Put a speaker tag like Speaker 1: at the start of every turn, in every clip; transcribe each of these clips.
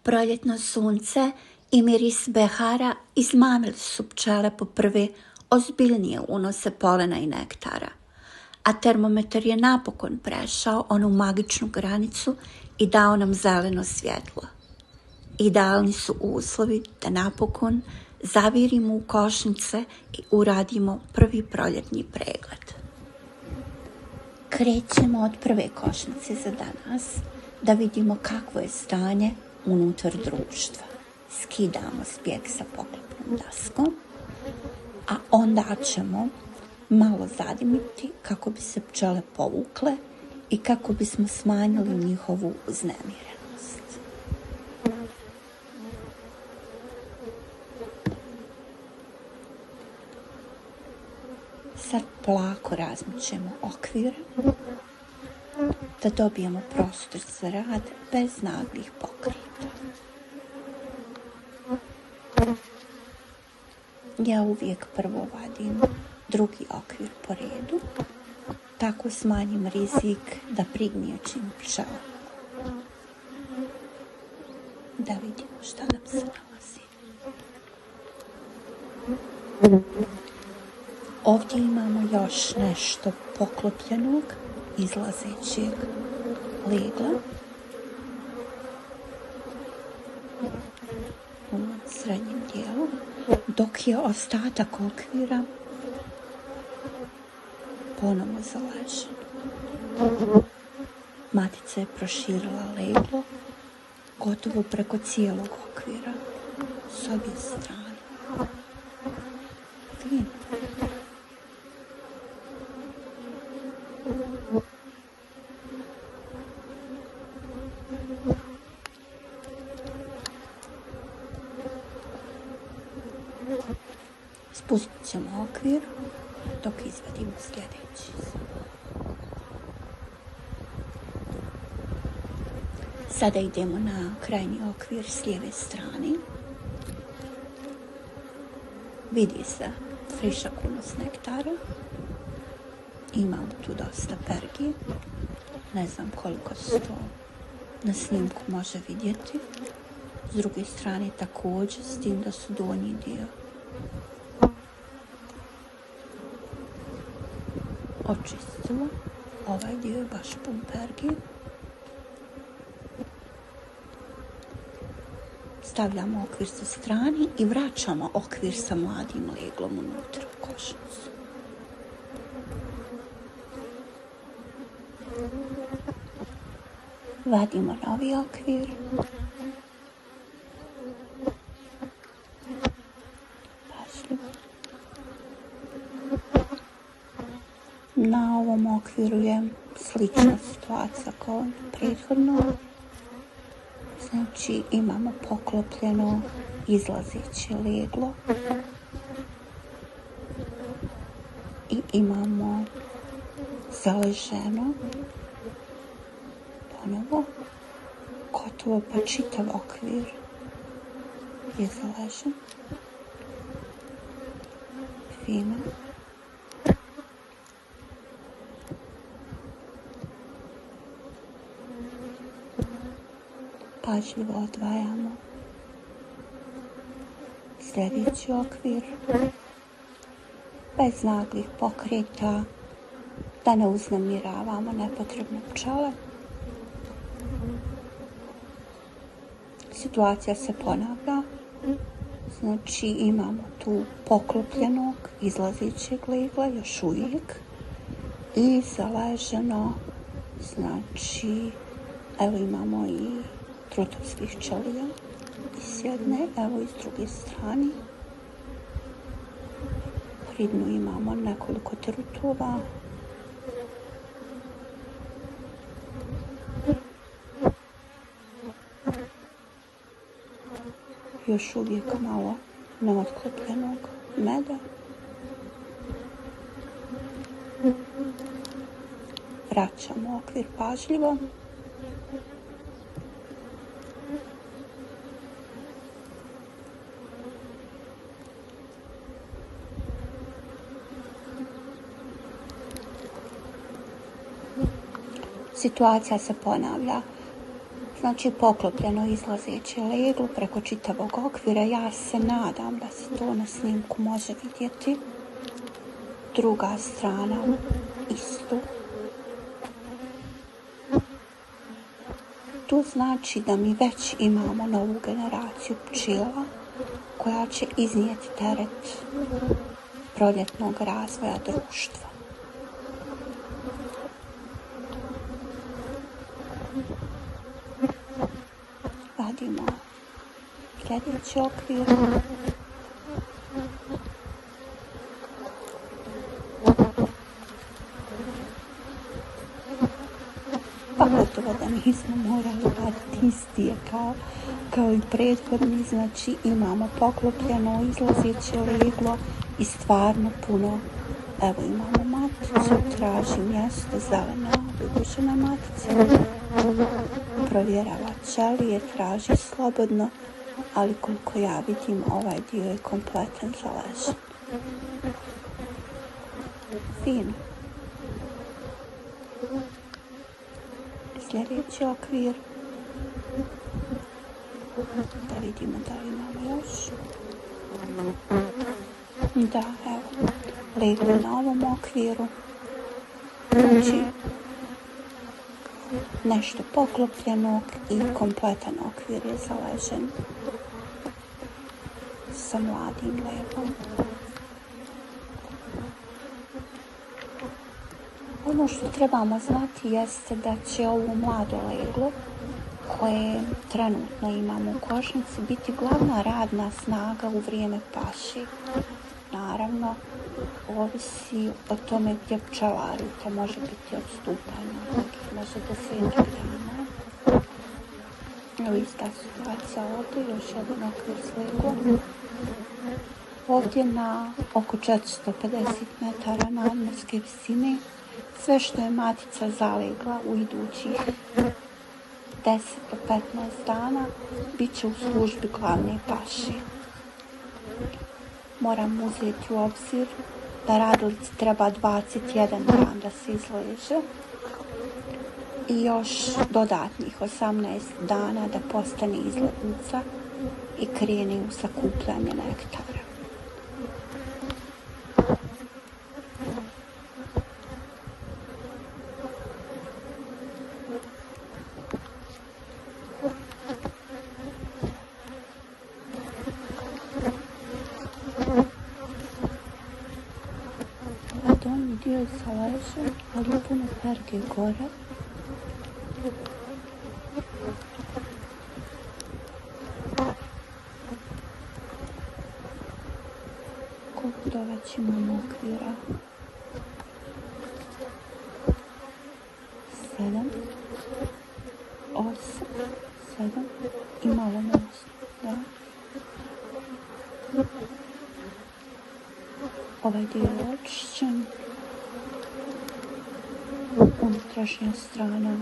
Speaker 1: Proljetno sunce i miris behara izmamili su pčele po prve ozbiljnije unose polena i nektara, a termometar je napokon prešao onu magičnu granicu i dao nam zeleno svjetlo. Idealni su uslovi da napokon zavirimo u košnice i uradimo prvi proljetni pregled. Krećemo od prve košnice za danas da vidimo kakvo je stanje unutar društva. Skidamo spjeg sa poklopnom daskom, a onda ćemo malo zadimiti kako bi se pčele povukle i kako bismo smanjili njihovu uznemirenost. Sad polako razmićemo okvir da dobijemo prostor za rad bez naglih pokreta. Ja uvijek prvo vadim drugi okvir po redu, tako smanjim rizik da prignijećim pčela. Da vidimo šta nam se nalazi. Ovdje imamo još nešto poklopljenog, izlazećeg legla. U srednjem dijelu, dok je ostatak okvira ponovo zaležen. Matica je proširila leglo gotovo preko cijelog okvira s obje strane. Fino. Spustit ćemo okvir dok izvadimo sljedeći. Sada idemo na krajnji okvir s lijeve strane. Vidi se frišak unos nektara. Imamo tu dosta pergi. Ne znam koliko se to na snimku može vidjeti. S druge strane također, s tim da su donji dio očistila. Ovaj dio je baš pun pergi. Stavljamo okvir sa strane i vraćamo okvir sa mladim leglom unutra u košnicu. Vadimo novi okvir. Pažljivo. Na ovom okviru je slična situacija kao prethodno. Znači imamo poklopljeno izlazeće leglo i imamo zaleženo ponovo gotovo pa čitav okvir je zaležen. Fino. Pažljivo odvajamo sljedeći okvir bez naglih pokreta da ne uznemiravamo nepotrebne pčele. Situacija se ponavlja, znači imamo tu poklopljenog izlazećeg legla još uvijek i zaleženo, znači evo imamo i trutovskih ćelija i s jedne, evo i s druge strane. Pri dnu imamo nekoliko trutova. Još uvijek malo neotklopljenog meda. Vraćamo okvir pažljivo. Situacija se ponavlja. Znači poklopljeno izlazeće leglo preko čitavog okvira. Ja se nadam da se to na snimku može vidjeti. Druga strana isto. To znači da mi već imamo novu generaciju pčela koja će iznijeti teret proljetnog razvoja društva. Vadimo sljedeći okvir. Pa gotovo da nismo morali vaditi istije kao i prethodni. Znači imamo poklopljeno izlazeće leglo i stvarno puno. Evo imamo maticu, traži mjesto, zelena vybušena matica. Provjerava ćelije, traži slobodno, ali koliko ja vidim ovaj dio je kompletan zaležen. Fino. Sljedeći okvir. Da vidimo da li imamo još. Da, evo. Leglo na ovom okviru. Znači, nešto poklopljenog i kompletan okvir je zaležen sa mladim leglom. Ono što trebamo znati jeste da će ovo mlado leglo koje trenutno imamo u košnici biti glavna radna snaga u vrijeme paše. Naravno, ovisi o tome gdje pčelarite, može biti odstupanja, nekih može 10 dana. Evo ista situacija ovdje, još jedan okvir s leglom. Ovdje na oko 450 metara nadmorske visine, sve što je matica zalegla u idućih 10 do 15 dana bit će u službi glavne paše. Moram uzeti u obzir da radilici treba 21 dan da se izleže i još dodatnih 18 dana da postane izletnica i krene u sakupljanje nektara. Dio je zaležen, ali puno perge gore. Koliko da već imamo okvira? 7, 8, 7 i malo most. Da. Ovaj dio je očišćen. Unutrašnja strana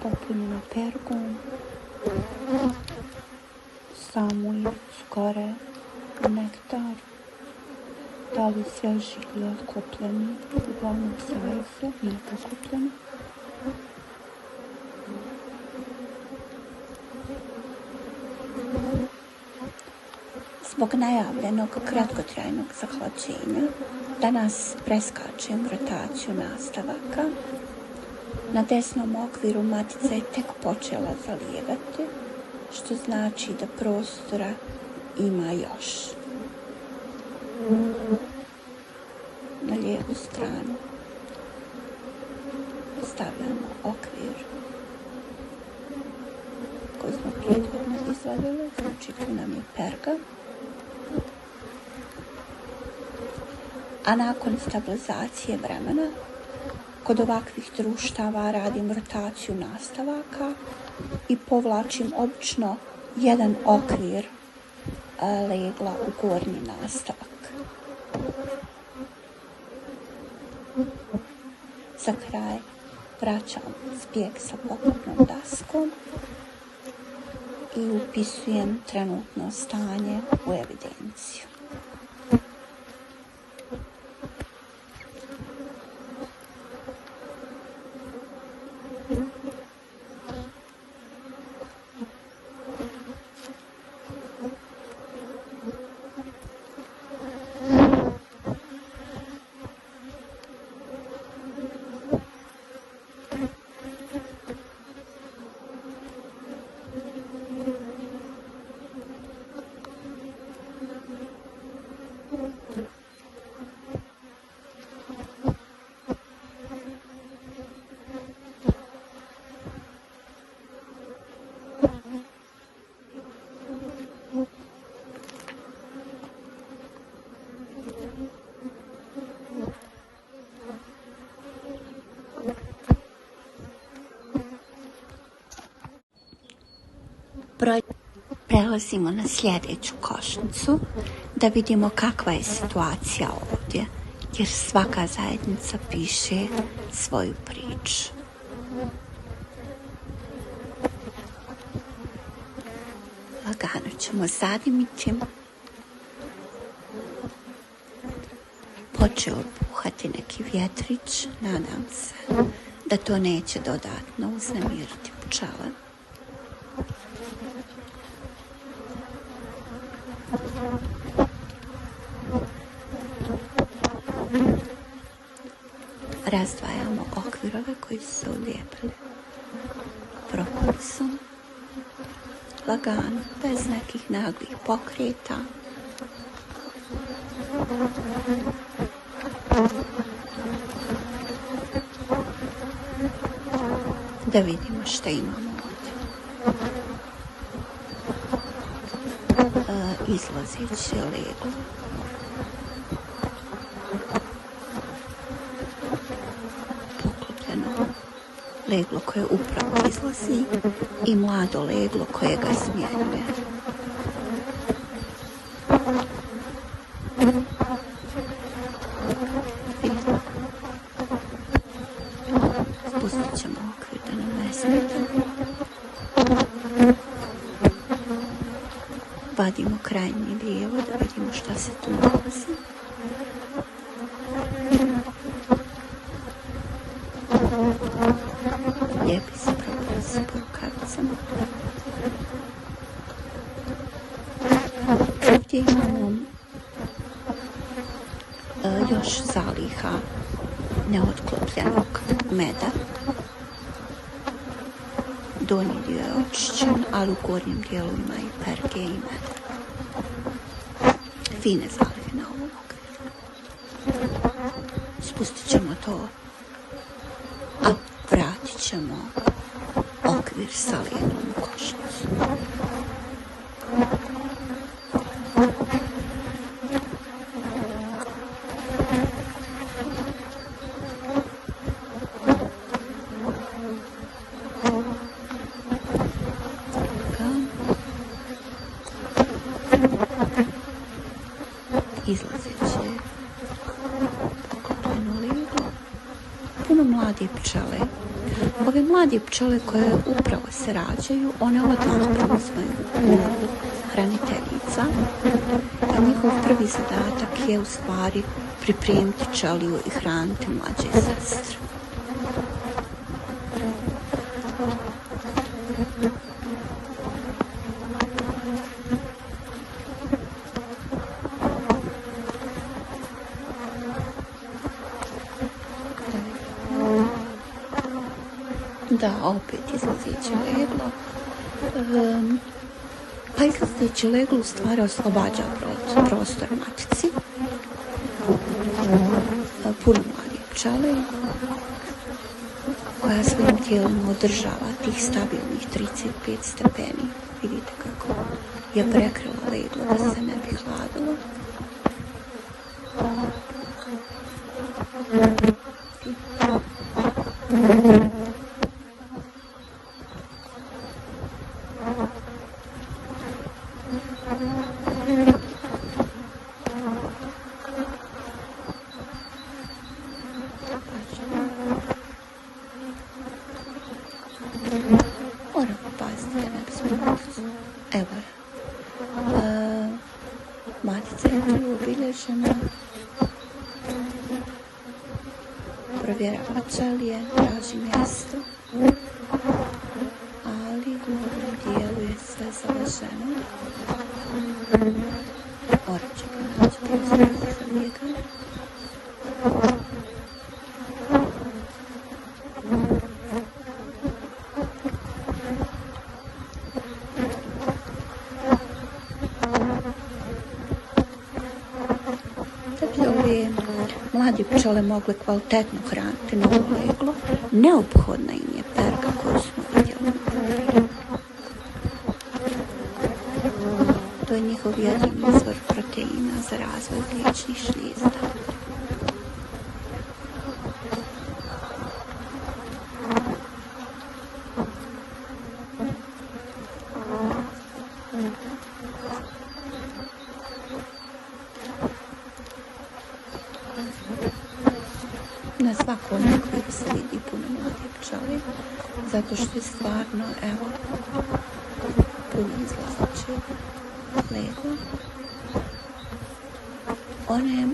Speaker 1: popunjena pergom, samu ivicu gore nektar, da li svježi ili otkupljeni, uglavnom sajze, nije pokupljeni. Zbog najavljenog kratkotrajnog zahlađenja danas preskačem rotaciju nastavaka. Na desnom okviru matica je tek počela zalijevati, što znači da prostora ima još. Na lijevu stranu stavljamo okvir koji smo prethodno izvadili, znači tu nam je perga. A nakon stabilizacije vremena, kod ovakvih društava radim rotaciju nastavaka i povlačim obično jedan okvir legla u gornji nastavak. Za kraj vraćam zbjeg sa poklopnom daskom i upisujem trenutno stanje u evidenciju. Prelazimo na sljedeću košnicu da vidimo kakva je situacija ovdje, jer svaka zajednica piše svoju priču. Lagano ćemo zadimiti. Počeo puhati neki vjetrić, nadam se da to neće dodatno uznemiriti pčele. Razdvajamo okvirove koji su se ulijepili propolisom. Lagano, bez nekih naglih pokreta. Da vidimo što imamo ovdje. Izlazeći leglo. Poklopljeno leglo koje upravo izlazi i mlado leglo koje ga smjenjuje. Spustit ćemo okvir da nam ne smeta. Vadimo krajnje lijevo da vidimo šta se tu nalazi. Lijepi se propisi po rukavicama. Ovdje imamo još zaliha neotklopljenog meda. Donji dio je očišćen, ali u gornjem dijelu ima i perge i meda. Fine zalihe na ovom okviru. Spustit ćemo to, a vratit ćemo okvir sa leglom u košnicu. Izlazeće poklopljeno leglo. Puno mlade pčele. Ove mlade pčele koje upravo se rađaju, one odmah preuzimaju ulogu hraniteljica. A njihov prvi zadatak je u stvari pripremiti ćeliju i hraniti mlađe sestre. Da, opet izlazeće leglo. Pa izlazeće leglo u stvari oslobađa prostor matici. Puno mladih pčele koja svojim tijelom održava tih stabilnih 35 stepeni. Vidite kako je prekrila leglo da se ne bi hladilo. Moramo paziti da ne bismo maticu. Evo je. Matica je tu obilježena. Provjerava ćelije, traži mjesto. Ali u ovom dijelu je sve završeno. Morat ću pronaći prostor za njega. Da bi ove mlade pčele mogle kvalitetno hraniti novo leglo, neophodna im je perga koju smo vidjeli na okviru. To je njihov jedini izvor proteina za razvoj mliječnih šlijezda. svakom okviru se vidi puno mladih pčeli, zato što je stvarno, evo, puno izlazeće leglo. One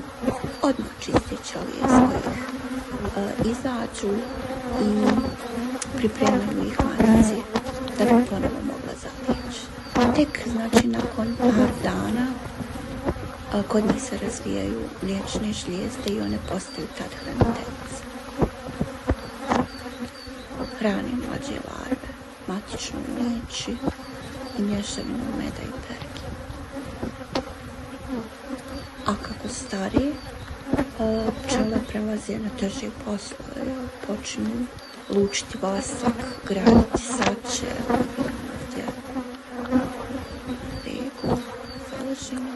Speaker 1: odmah čiste ćelije svojih izađu i pripremaju ih matici da bi ponovo mogla zaprijeći. Tek, znači, nakon par dana kod njih se razvijaju mliječne žlijezde i one postaju tad hraniteljice. Hrane mlađe larve, matičnu mliječi i mješavinu meda i perke. A kako starije, pčele prelaze na teže poslove, počinju lučiti vasak, graditi sače, ovdje regu, faležinu.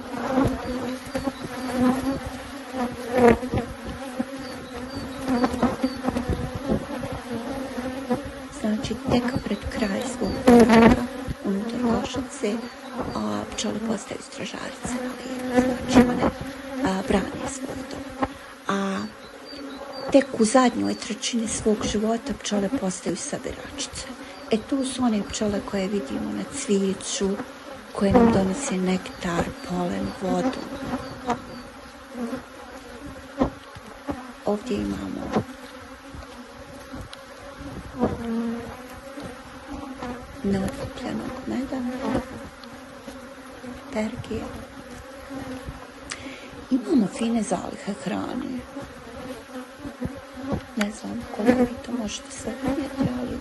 Speaker 1: Znači, tek pred kraj svog boravka unutar košnice pčele postaju stražarice na lijevu, znači one brane svoj dom. A tek u zadnjoj trećini svog života pčele postaju sabiračice. Tu su one pčele koje vidimo na cvijeću, koje nam donose nektar, polen, vodu. Ovdje imamo neotkupljenog meda, perke. Imamo fine zalihe hrane. Ne znam koliko vi to možete sve vidjeti, ali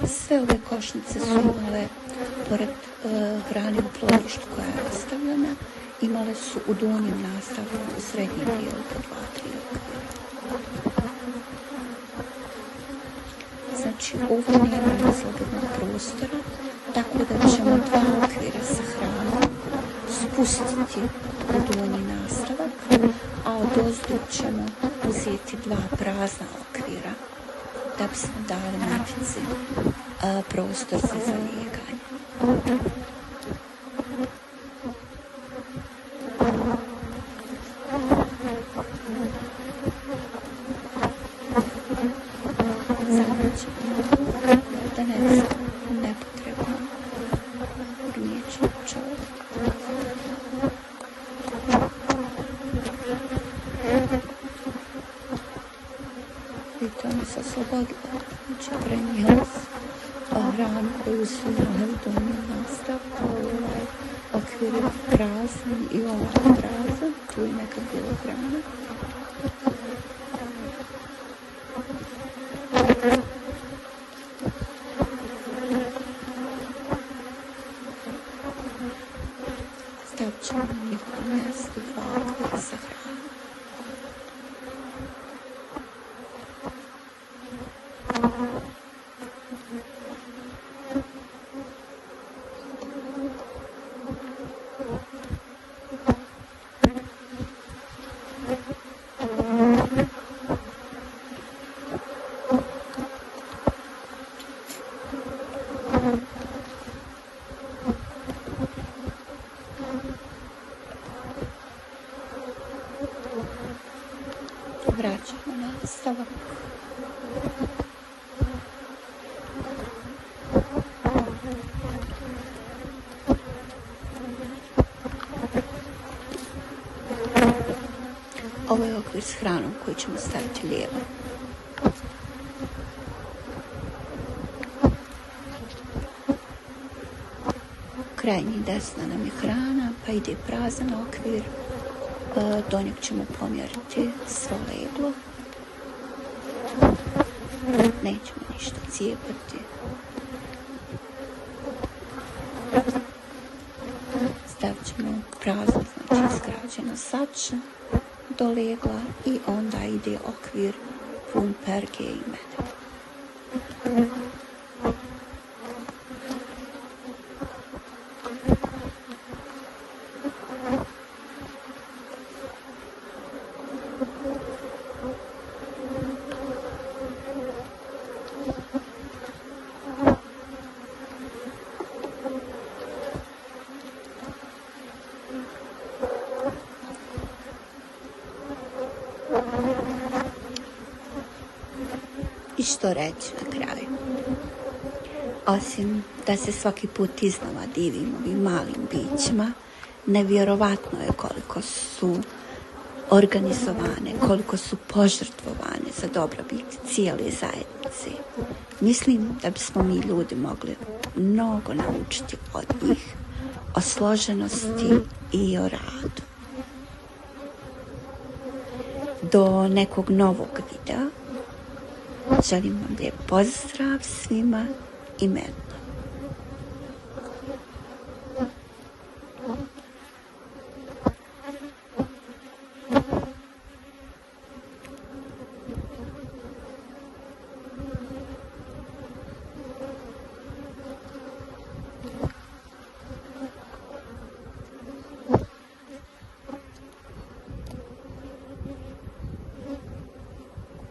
Speaker 1: sve ove košnice su imale, pored hrane u plodištu koja je ostavljena, imale su u donjem nastavku u srednjem dijelu po 2-3 okvira. Znači, ovdje nemamo slobodnog prostora, tako da ćemo 2 okvira sa hranom spustiti u donji nastavak, a odozdo ćemo uzeti 2 prazna okvira da bismo dali matici prostor za zalijeganje. Sada ćemo da ne nepotrebno gnjeći pčele. Vidite, oni se oslobodili, znači prenijeli hranu koju su imali u donjem nastavku, ovaj okvir je prazan i ovaj prazan, tu je nekad bilo hrana. Stavit ćemo na njihovo mjesto 2 okvira sa hranom. Vraćamo na nastavak. Ovo je okvir s hranom koji ćemo staviti lijevo. Krajnji desna nam je hrana, pa ide prazan okvir. Do njeg ćemo pomjeriti svo leglo. Nećemo ništa cijepati. Stavit ćemo prazno, znači skraćeno sače do legla i onda ide okvir pun perke i meda. i što reći na kraju. Osim da se svaki put iznova divim ovim malim bićima, nevjerovatno je koliko su organizovane, koliko su požrtvovane za dobrobit cijele zajednice. Mislim da bismo mi ljudi mogli mnogo naučiti od njih, o složenosti i o radu. Do nekog novog videa želim vam lijep pozdrav svima i meni.